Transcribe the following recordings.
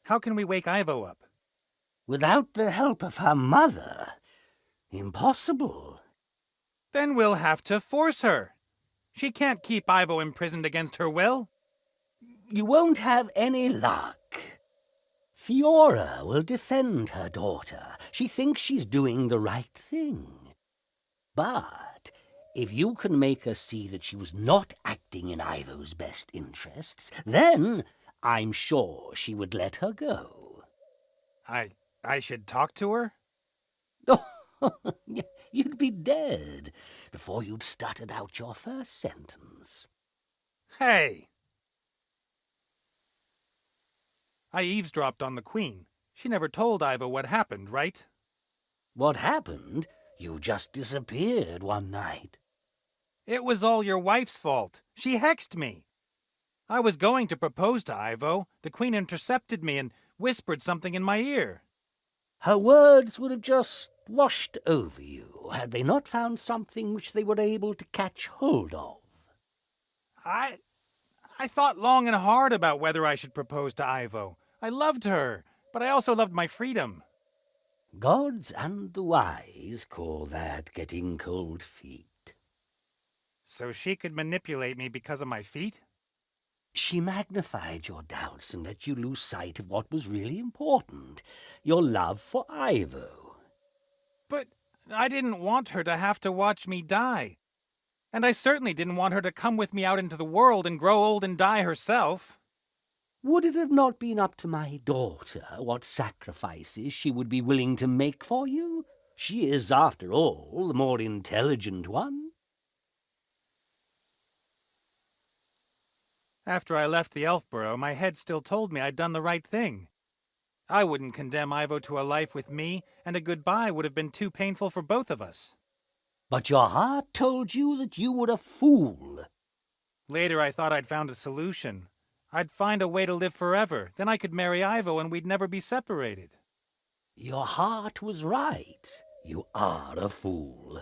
How can we wake Ivo up? Without the help of her mother? Impossible. Then we'll have to force her. She can't keep Ivo imprisoned against her will. You won't have any luck. Fiora will defend her daughter. She thinks she's doing the right thing. But if you can make her see that she was not acting in Ivo's best interests, then I'm sure she would let her go. I should talk to her? You'd be dead before you'd stuttered out your first sentence. Hey! I eavesdropped on the Queen. She never told Ivo what happened, right? What happened? You just disappeared one night. It was all your wife's fault. She hexed me. I was going to propose to Ivo. The Queen intercepted me and whispered something in my ear. Her words would have just washed over you had they not found something which they were able to catch hold of. I thought long and hard about whether I should propose to Ivo. I loved her, but I also loved my freedom. Gods and the wise call that getting cold feet. So she could manipulate me because of my feet? She magnified your doubts and let you lose sight of what was really important, your love for Ivo. But I didn't want her to have to watch me die. And I certainly didn't want her to come with me out into the world and grow old and die herself. Would it have not been up to my daughter what sacrifices she would be willing to make for you? She is, after all, the more intelligent one. After I left the Elfborough, my head still told me I'd done the right thing. I wouldn't condemn Ivo to a life with me, and a goodbye would have been too painful for both of us. But your heart told you that you were a fool. Later I thought I'd found a solution. I'd find a way to live forever. Then I could marry Ivo and we'd never be separated. Your heart was right. You are a fool.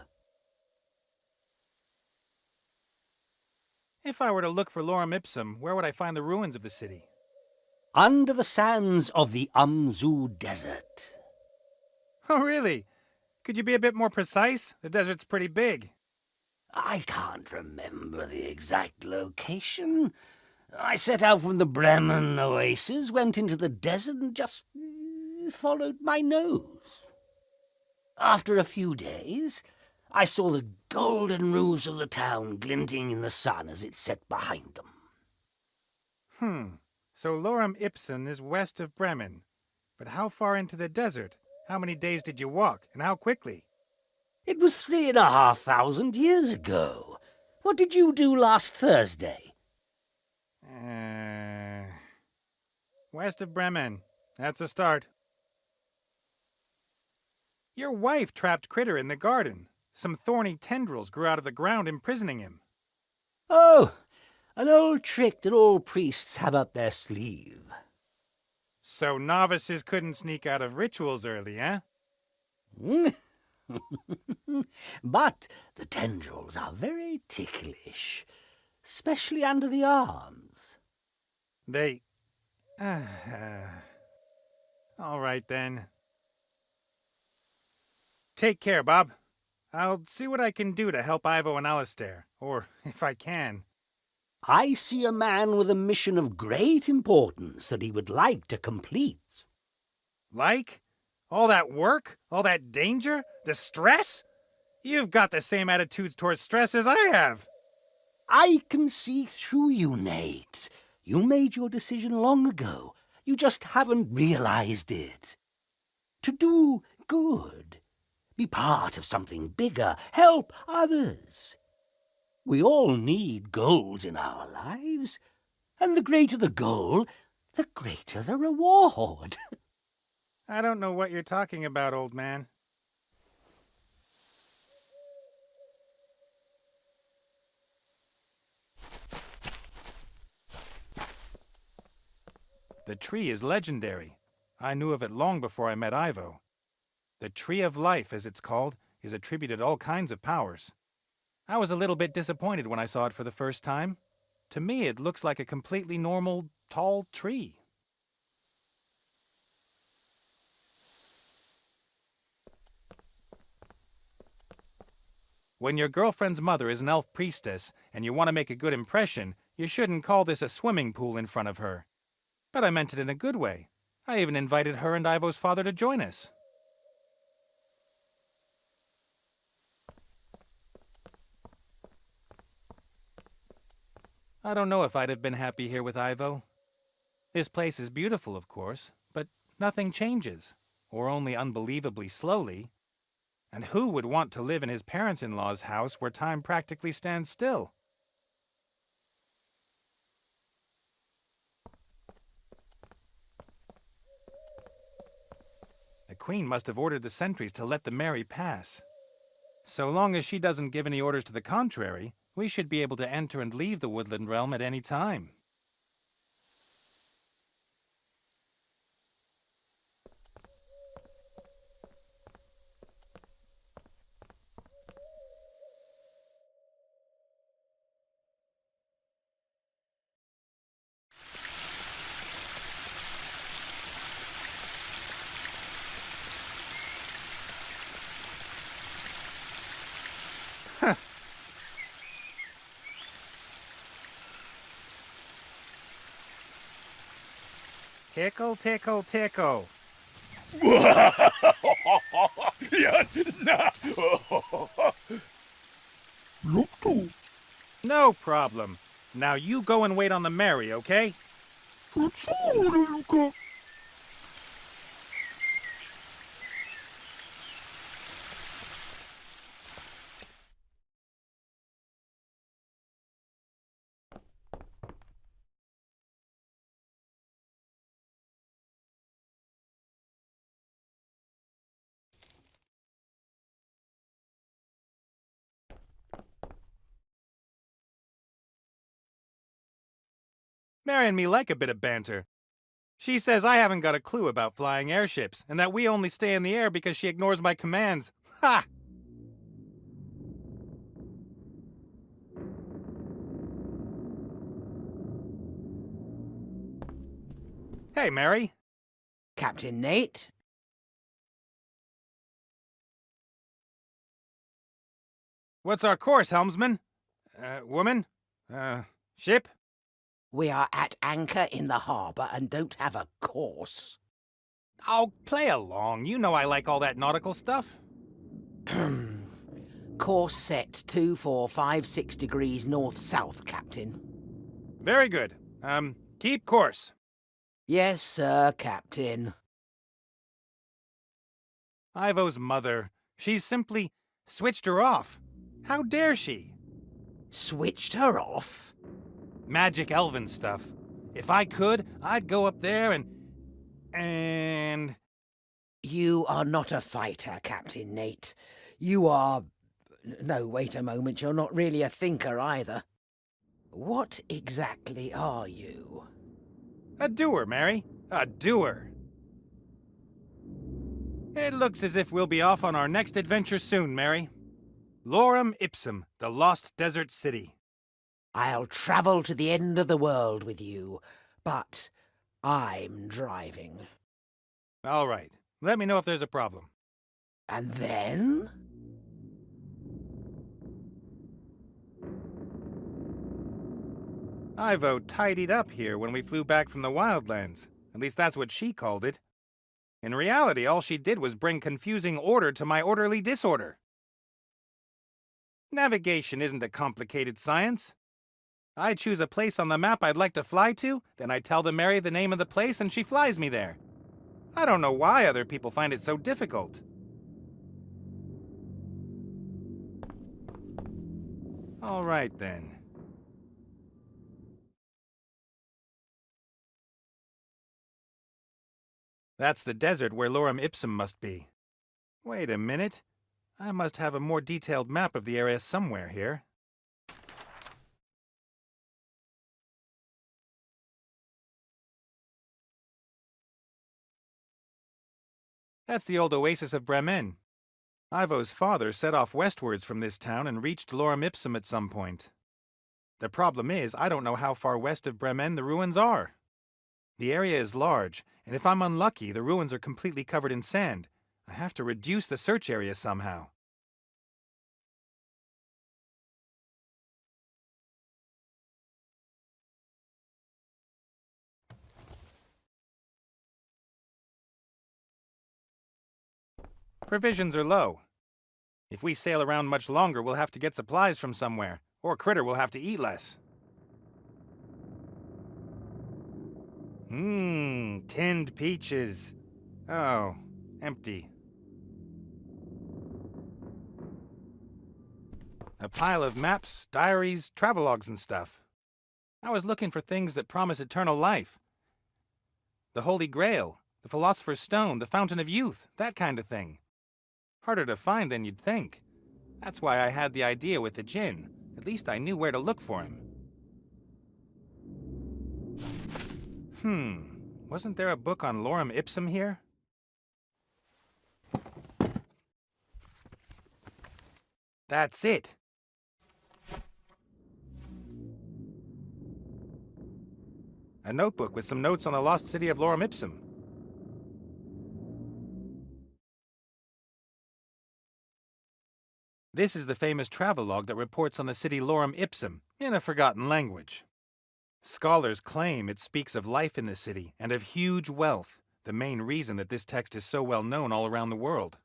If I were to look for Lorem Ipsum, where would I find the ruins of the city? Under the sands of the Umzu Desert. Oh, really? Could you be a bit more precise? The desert's pretty big. I can't remember the exact location. I set out from the Bremen oasis, went into the desert and just followed my nose. After a few days, I saw the golden roofs of the town glinting in the sun as it set behind them. So Lorem Ipsum is west of Bremen. But how far into the desert? How many days did you walk, and how quickly? It was 3,500 years ago. What did you do last Thursday? West of Bremen. That's a start. Your wife trapped Critter in the garden. Some thorny tendrils grew out of the ground, imprisoning him. Oh, an old trick that all priests have up their sleeve. So novices couldn't sneak out of rituals early, eh? But the tendrils are very ticklish, especially under the arms. They... All right, then. Take care, Bob. I'll see what I can do to help Ivo and Alistair, or if I can. I see a man with a mission of great importance that he would like to complete. Like? All that work? All that danger? The stress? You've got the same attitudes towards stress as I have. I can see through you, Nate. You made your decision long ago. You just haven't realized it. To do good. Be part of something bigger. Help others. We all need goals in our lives. And the greater the goal, the greater the reward. I don't know what you're talking about, old man. The tree is legendary. I knew of it long before I met Ivo. The Tree of Life, as it's called, is attributed all kinds of powers. I was a little bit disappointed when I saw it for the first time. To me, it looks like a completely normal, tall tree. When your girlfriend's mother is an elf priestess and you want to make a good impression, you shouldn't call this a swimming pool in front of her. But I meant it in a good way. I even invited her and Ivo's father to join us. I don't know if I'd have been happy here with Ivo. This place is beautiful, of course, but nothing changes, or only unbelievably slowly. And who would want to live in his parents-in-law's house where time practically stands still? The Queen must have ordered the sentries to let the Mary pass. So long as she doesn't give any orders to the contrary, we should be able to enter and leave the woodland realm at any time. Tickle, tickle, tickle. No problem. Now you go and wait on the Mary, okay? Mary and me like a bit of banter. She says I haven't got a clue about flying airships, and that we only stay in the air because she ignores my commands. Ha! Hey, Mary. Captain Nate? What's our course, helmsman? Woman? Ship? We are at anchor in the harbour and don't have a course. Oh, play along. You know I like all that nautical stuff. Course set 2456 degrees north-south, Captain. Very good. Keep course. Yes, sir, Captain. Ivo's mother. She's simply switched her off. How dare she? Switched her off? Magic elven stuff. If I could, I'd go up there and... You are not a fighter, Captain Nate. You are... No, wait a moment, you're not really a thinker either. What exactly are you? A doer, Mary. A doer. It looks as if we'll be off on our next adventure soon, Mary. Lorem Ipsum, the Lost Desert City. I'll travel to the end of the world with you, but I'm driving. All right. Let me know if there's a problem. And then? Ivo tidied up here when we flew back from the Wildlands. At least that's what she called it. In reality, all she did was bring confusing order to my orderly disorder. Navigation isn't a complicated science. I choose a place on the map I'd like to fly to, then I tell the Mary the name of the place and she flies me there. I don't know why other people find it so difficult. All right, then. That's the desert where Lorem Ipsum must be. Wait a minute. I must have a more detailed map of the area somewhere here. That's the old oasis of Bremen. Ivo's father set off westwards from this town and reached Lorem Ipsum at some point. The problem is, I don't know how far west of Bremen the ruins are. The area is large, and if I'm unlucky, the ruins are completely covered in sand. I have to reduce the search area somehow. Provisions are low. If we sail around much longer, we'll have to get supplies from somewhere, or Critter will have to eat less. Tinned peaches. Oh, empty. A pile of maps, diaries, travelogues and stuff. I was looking for things that promise eternal life. The Holy Grail, the Philosopher's Stone, the Fountain of Youth, that kind of thing. Harder to find than you'd think. That's why I had the idea with the djinn. At least I knew where to look for him. Wasn't there a book on lorem ipsum here? That's it. A notebook with some notes on the lost city of lorem ipsum. This is the famous travelogue that reports on the city lorem ipsum in a forgotten language. Scholars claim it speaks of life in the city and of huge wealth, the main reason that this text is so well known all around the world.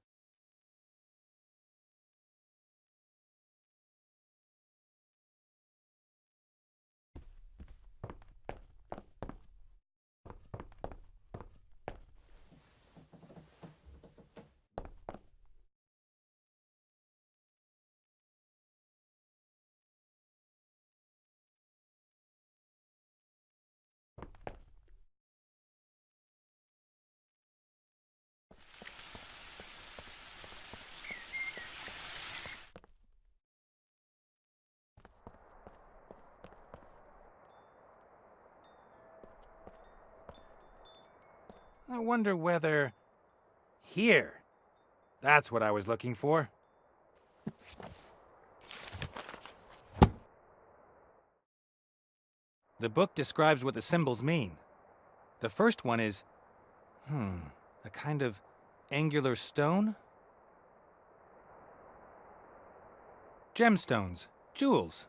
I wonder whether... Here! That's what I was looking for. The book describes what the symbols mean. The first one is... a kind of angular stone? Gemstones, jewels.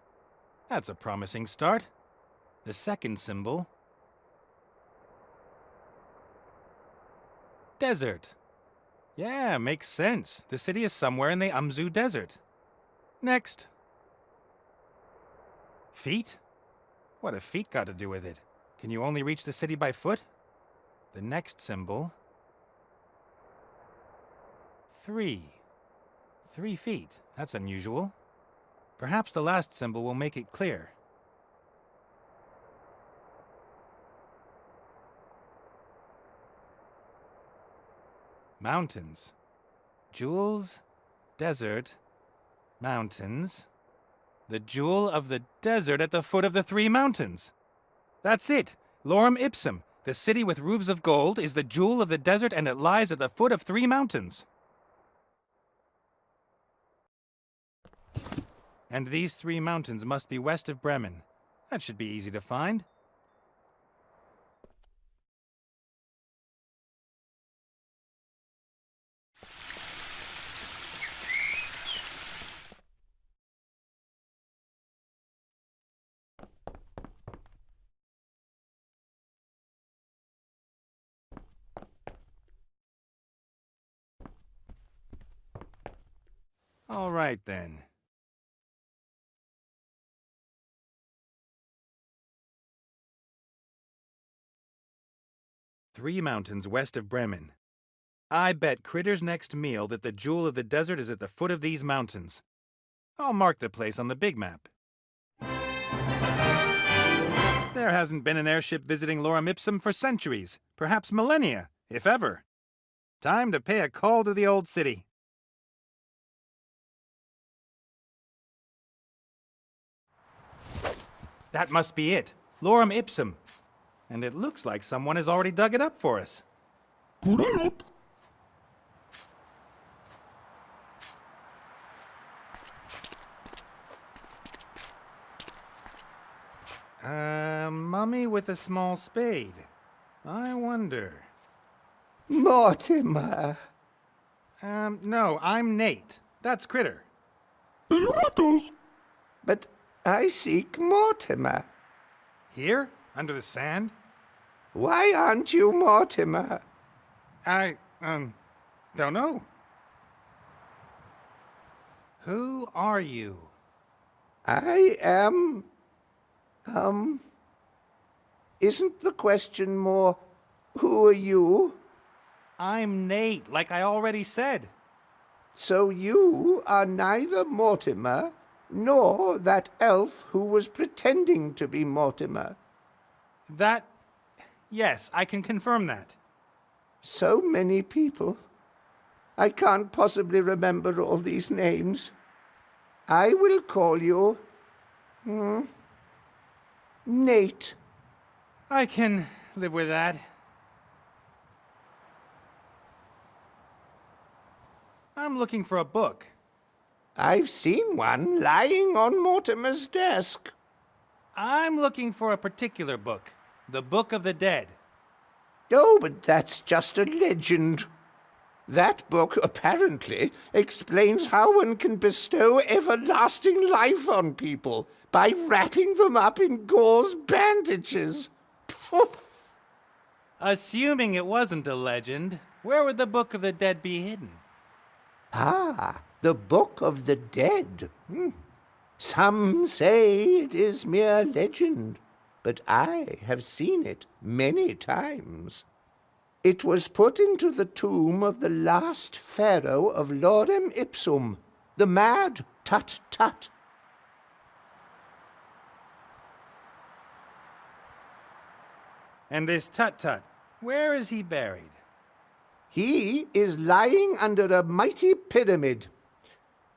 That's a promising start. The second symbol... Desert. Yeah, makes sense. The city is somewhere in the Amzu Desert. Next. Feet? What have feet got to do with it? Can you only reach the city by foot? The next symbol. 3. 3 feet. That's unusual. Perhaps the last symbol will make it clear. Mountains. Jewels, desert, mountains. The jewel of the desert at the foot of the 3 mountains. That's it. Lorem ipsum. The city with roofs of gold is the jewel of the desert and it lies at the foot of 3 mountains. And these 3 mountains must be west of Bremen. That should be easy to find. All right, then. Three mountains west of Bremen. I bet Critter's next meal that the jewel of the desert is at the foot of these mountains. I'll mark the place on the big map. There hasn't been an airship visiting Lorem Ipsum for centuries, perhaps millennia, if ever. Time to pay a call to the old city. That must be it. Lorem Ipsum. And it looks like someone has already dug it up for us. Mummy with a small spade. I wonder. Mortimer. No, I'm Nate. That's Critter. But I seek Mortimer. Here? Under the sand? Why aren't you Mortimer? I, don't know. Who are you? I am... Isn't the question more, who are you? I'm Nate, like I already said. So you are neither Mortimer, nor that elf who was pretending to be Mortimer. Yes, I can confirm that. So many people. I can't possibly remember all these names. I will call you... Nate. I can live with that. I'm looking for a book. I've seen one lying on Mortimer's desk. I'm looking for a particular book. The Book of the Dead. Oh, but that's just a legend. That book apparently explains how one can bestow everlasting life on people by wrapping them up in gauze bandages. Assuming it wasn't a legend, where would the Book of the Dead be hidden? Ah, the Book of the Dead. Some say it is mere legend, but I have seen it many times. It was put into the tomb of the last pharaoh of Lorem Ipsum, the mad Tut-Tut. And this Tut-Tut, where is he buried? He is lying under a mighty pyramid,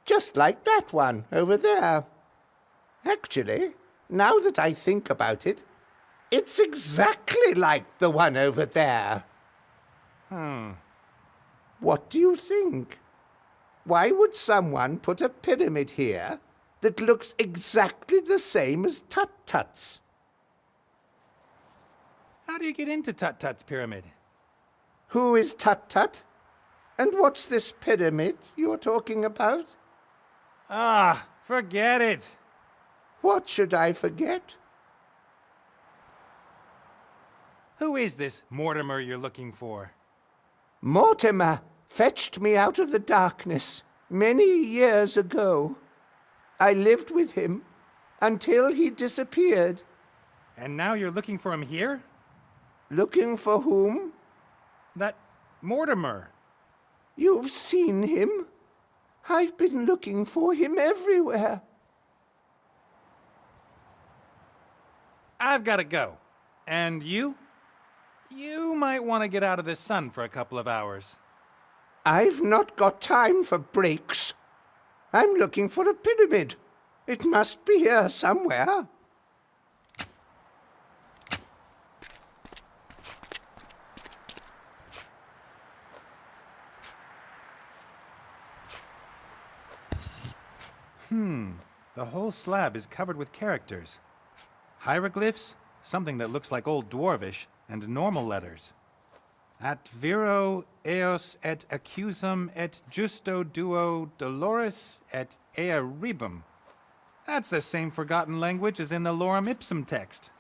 just like that one over there. Actually, now that I think about it, it's exactly like the one over there. What do you think? Why would someone put a pyramid here that looks exactly the same as Tut-Tut's? How do you get into Tut-Tut's pyramid? Who is Tut-Tut? And what's this pyramid you're talking about? Ah, forget it. What should I forget? Who is this Mortimer you're looking for? Mortimer fetched me out of the darkness many years ago. I lived with him until he disappeared. And now you're looking for him here? Looking for whom? That Mortimer. You've seen him? I've been looking for him everywhere. I've got to go. And you? You might want to get out of this sun for a couple of hours. I've not got time for breaks. I'm looking for a pyramid. It must be here somewhere. The whole slab is covered with characters. Hieroglyphs, something that looks like Old Dwarvish, and normal letters. At viro eos et accusum et justo duo dolores et ea rebum. That's the same forgotten language as in the Lorem Ipsum text.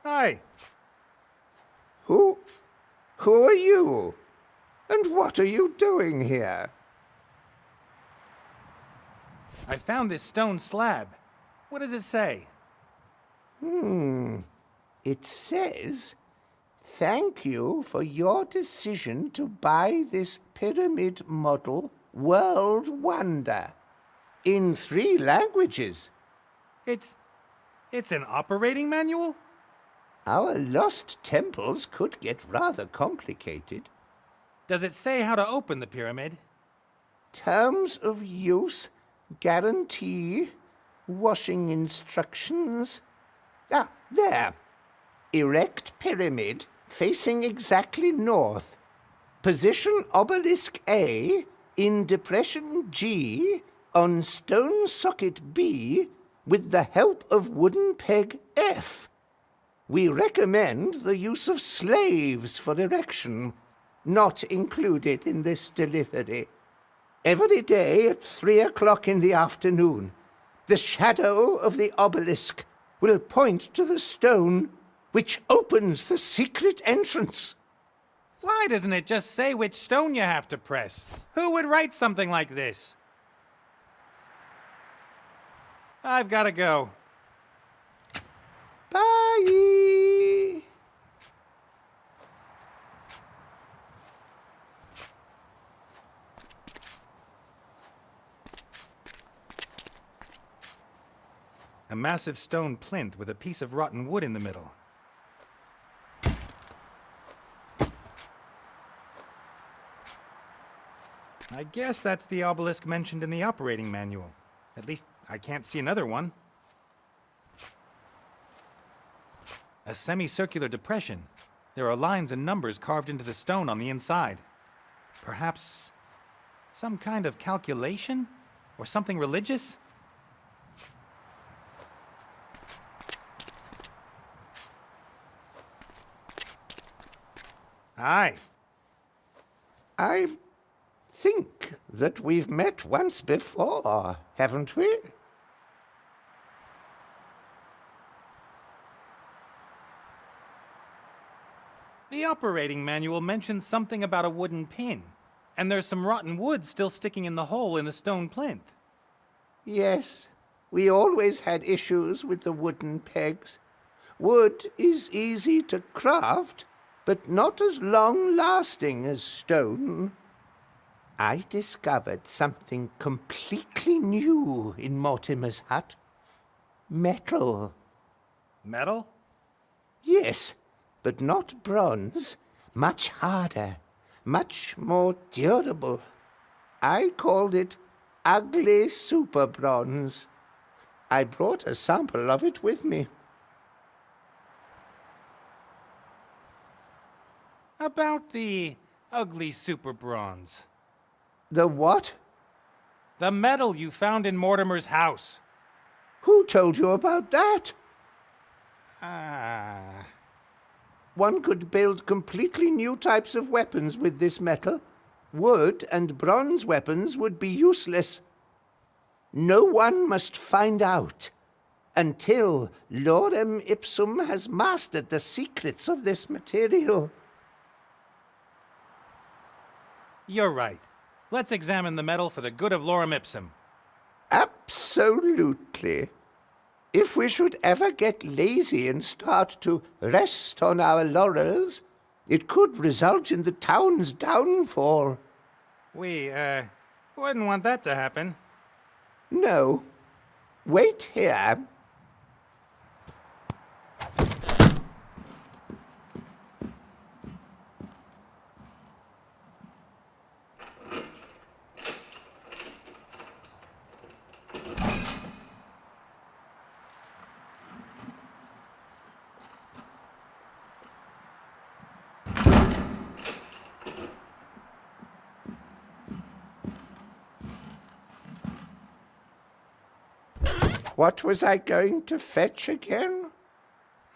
Hi. Who are you? And what are you doing here? I found this stone slab. What does it say? It says, "Thank you for your decision to buy this pyramid model World Wonder." In 3 languages. It's an operating manual? Our lost temples could get rather complicated. Does it say how to open the pyramid? Terms of use, guarantee, washing instructions. Ah, there. Erect pyramid facing exactly north. Position obelisk A in depression G on stone socket B with the help of wooden peg F. We recommend the use of slaves for erection, not included in this delivery. Every day at 3 o'clock in the afternoon. The shadow of the obelisk will point to the stone which opens the secret entrance. Why doesn't it just say which stone you have to press? Who would write something like this? I've got to go. Bye! A massive stone plinth with a piece of rotten wood in the middle. I guess that's the obelisk mentioned in the operating manual. At least, I can't see another one. A semicircular depression. There are lines and numbers carved into the stone on the inside. Perhaps some kind of calculation? Or something religious? Hi. I think that we've met once before, haven't we? The operating manual mentions something about a wooden pin, and there's some rotten wood still sticking in the hole in the stone plinth. Yes, we always had issues with the wooden pegs. Wood is easy to craft, but not as long-lasting as stone. I discovered something completely new in Mortimer's hut. Metal. Metal? Yes, but not bronze. Much harder, much more durable. I called it ugly super bronze. I brought a sample of it with me. About the ugly super bronze. The what? The metal you found in Mortimer's house. Who told you about that? Ah. One could build completely new types of weapons with this metal. Wood and bronze weapons would be useless. No one must find out until Lorem Ipsum has mastered the secrets of this material. You're right. Let's examine the metal for the good of Lorem Ipsum. Absolutely. If we should ever get lazy and start to rest on our laurels, it could result in the town's downfall. We, wouldn't want that to happen. No. Wait here. What was I going to fetch again?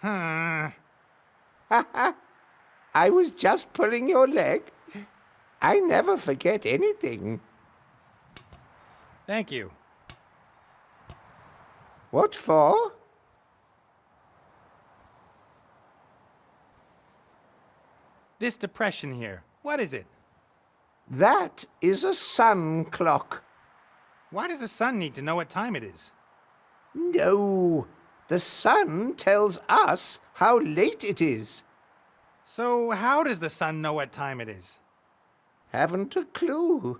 I was just pulling your leg. I never forget anything. Thank you. What for? This depression here, what is it? That is a sun clock. Why does the sun need to know what time it is? No, the sun tells us how late it is. So how does the sun know what time it is? Haven't a clue.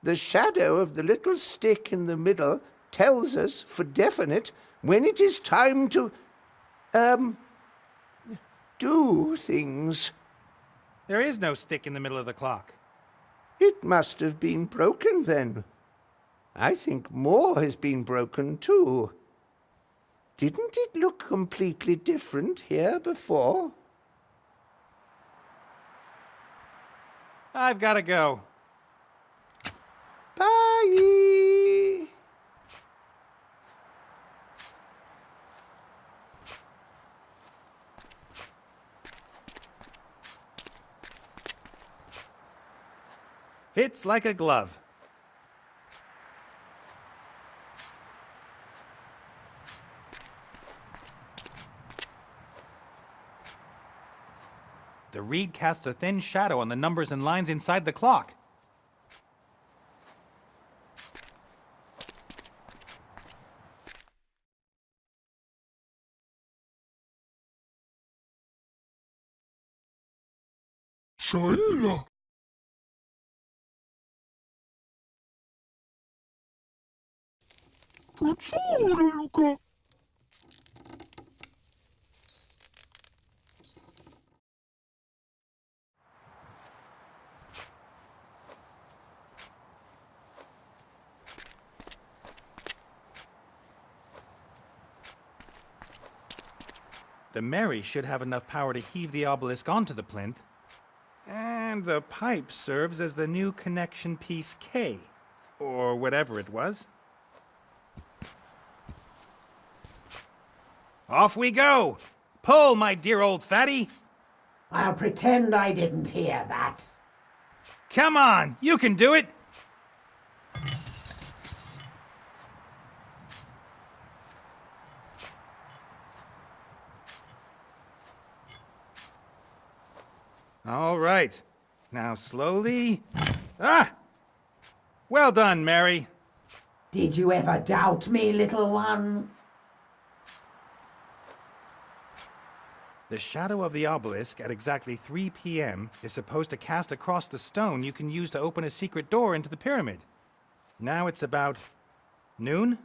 The shadow of the little stick in the middle tells us for definite when it is time to, do things. There is no stick in the middle of the clock. It must have been broken then. I think more has been broken too. Didn't it look completely different here before? I've got to go. Bye! Fits like a glove. reed casts a thin shadow on the numbers and lines inside the clock. Shaila! Kutsure, Luca! The Mary should have enough power to heave the obelisk onto the plinth. And the pipe serves as the new connection piece K, or whatever it was. Off we go! Pull, my dear old fatty! I'll pretend I didn't hear that. Come on, you can do it! All right. Now slowly... Ah! Well done, Mary. Did you ever doubt me, little one? The shadow of the obelisk at exactly 3 p.m. is supposed to cast across the stone you can use to open a secret door into the pyramid. Now it's about... noon?